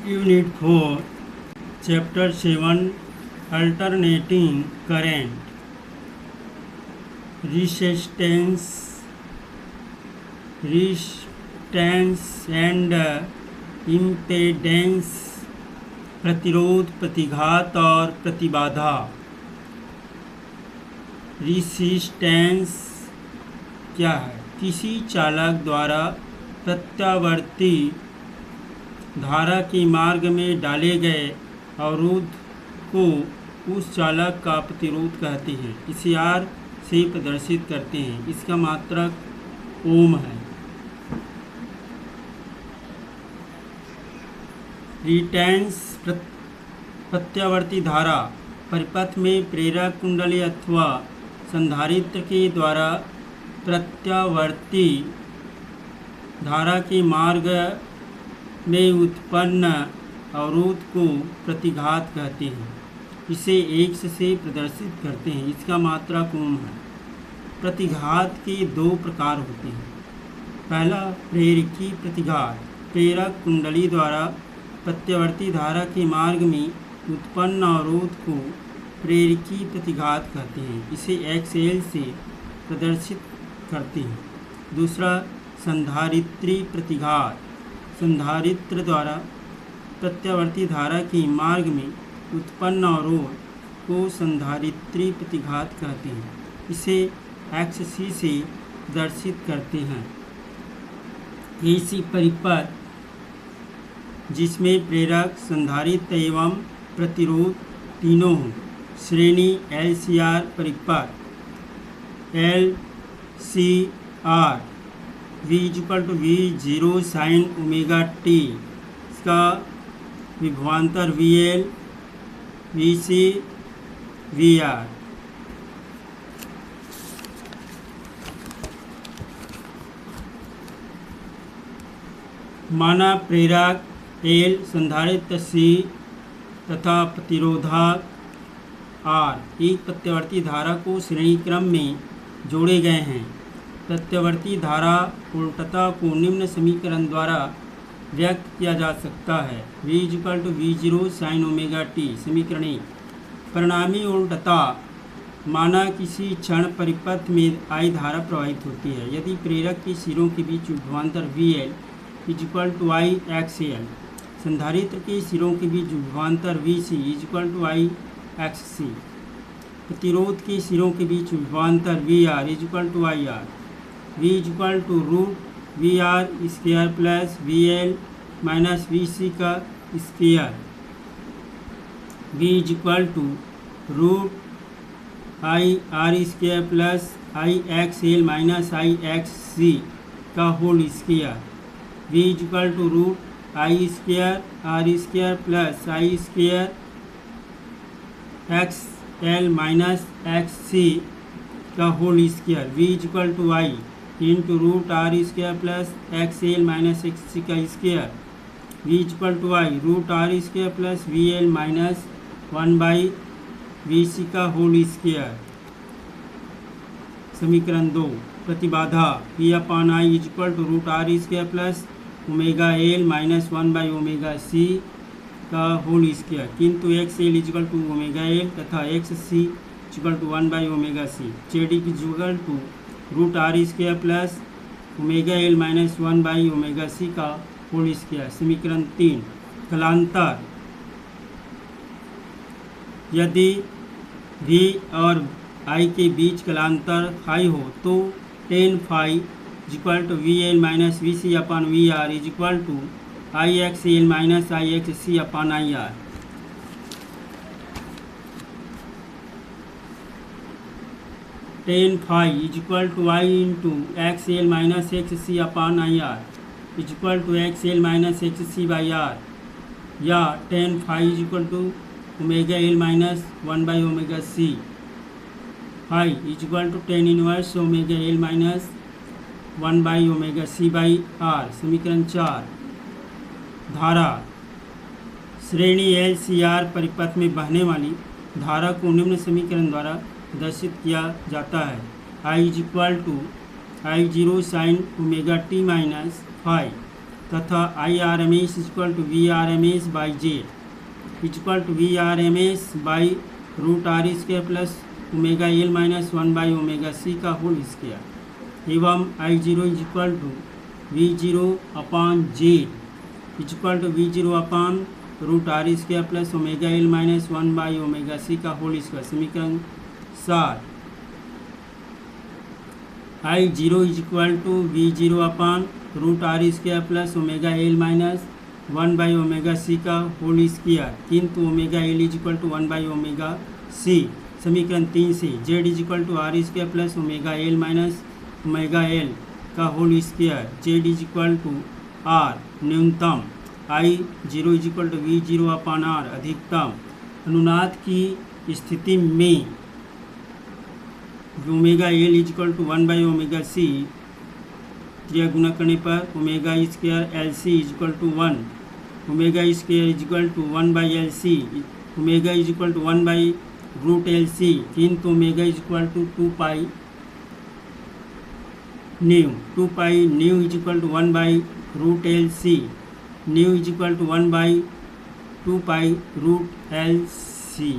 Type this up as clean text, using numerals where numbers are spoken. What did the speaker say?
Unit 4, Chapter 7, Alternating Current, Resistance and Impedance, प्रतिरोध, प्रतिघात और प्रतिबाधा। रेसिस्टेंस क्या है? किसी चालक द्वारा प्रत्यावर्ती धारा के मार्ग में डाले गए अवरोध को उस चालक का प्रतिरोध कहते हैं। इसे R से प्रदर्शित करते हैं। इसका मात्रक ओम है। रिटेंस प्रत्यावर्ती धारा परिपथ में प्रेरक कुंडली अथवा संधारित्र के द्वारा प्रत्यावर्ती धारा के मार्ग में उत्पन्न अवरोध को प्रतिघात कहते हैं। इसे X से प्रदर्शित करते हैं। इसका मात्रक ओम है। प्रतिघात के दो प्रकार होते हैं। पहला प्रेरकी प्रतिघात। प्रेरक कुंडली द्वारा प्रत्यावर्ती धारा के मार्ग में उत्पन्न अवरोध को प्रेरकी प्रतिघात कहते हैं। इसे XL से प्रदर्शित करते हैं। दूसरा संधारित्री प्रतिघात। संधारित्र द्वारा प्रत्यावर्ती धारा के मार्ग में उत्पन्न अवरोध को संधारित्री प्रतिघात कहते हैं। इसे XC से प्रदर्शित करते हैं। ऐसी परिपथ जिसमें प्रेरक, संधारित्र एवं प्रतिरोध तीनों हों। श्रेणी LCR परिपथ। LCR V0 sin omega t। इसका विभवांतर VL, VC, VR। माना प्रेरक L, संधारित्र C तथा प्रतिरोधक R एक प्रत्यावर्ती धारा को श्रेणी क्रम में जोड़े गए हैं। प्रत्यावर्ती धारा उल्टता को निम्न समीकरण द्वारा व्यक्त किया जा सकता है। V0 sin omega t। समीकरण 1। परिणामी उल्टता माना किसी क्षण परिपथ में I धारा प्रवाहित होती है यदि प्रेरक के सिरों के बीच विभवांतर VL I XL, संधारित्र के सिरों के बीच विभवांतर VC I XC, प्रतिरोध के सिरों के बीच विभवांतर VR IR, V √VR square plus VL minus VC का square, V √IR square plus IXL minus IXC का whole square, V √I square R square plus I square XL minus XC का whole square, V I into √R square plus XL minus XC का square, V I √R square plus VL minus 1/VC का whole square. समीकरण 2। प्रतिबाधा P/I √R square plus omega L minus 1/ओमेगा C का whole square, किंतु XL omega L तथा XC 1/ओमेगा C। Z √R square plus omega L minus 1/ओमेगा C का होल स्क्वायर। समीकरण 3। कलांतर यदि V और I के बीच कलांतर फाई हो तो tan phi VL minus VC upon VR IXL minus IXC upon IR। tan phi I into XL minus XC upon IR XL minus XC by R, या tan phi omega L minus 1/ओमेगा C phi tan inverse omega L minus 1/ओमेगा C by R। समीकरण 4। धारा श्रेणी LCR परिपथ में बहने वाली धारा को निम्न समीकरण द्वारा प्रदर्शित किया जाता है। I0 sin omega t minus phi तथा IRMS equal to VRMS by Z equal to VRMS by root R square plus omega L minus 1 by omega C का होल स्क्वायर एवं I0 is equal to V0 upon Z equal to V0 upon root R square plus omega L minus 1 by omega C का whole square. समीकरण 7 I0 is equal to V0 upon root R square plus omega L minus 1 by omega C का whole square, किंतु omega L is equal to 1 by omega C. समीकरण 3 से Z is equal to R square plus omega L minus omega L का whole square, Z is equal to R न्यूनतम, I0 is equal to V0 upon R अधिकतम। अनुनाद की स्थिति में omega L is equal to 1 by omega C क्रिया गुना करने पर omega square L C is equal to 1, omega square is equal to 1 by L C, omega is equal to 1 by root L C, किंतु omega is equal to 2 pi nu, 2 pi nu is equal to 1 by root L C, nu is equal to 1 by 2 pi root L C.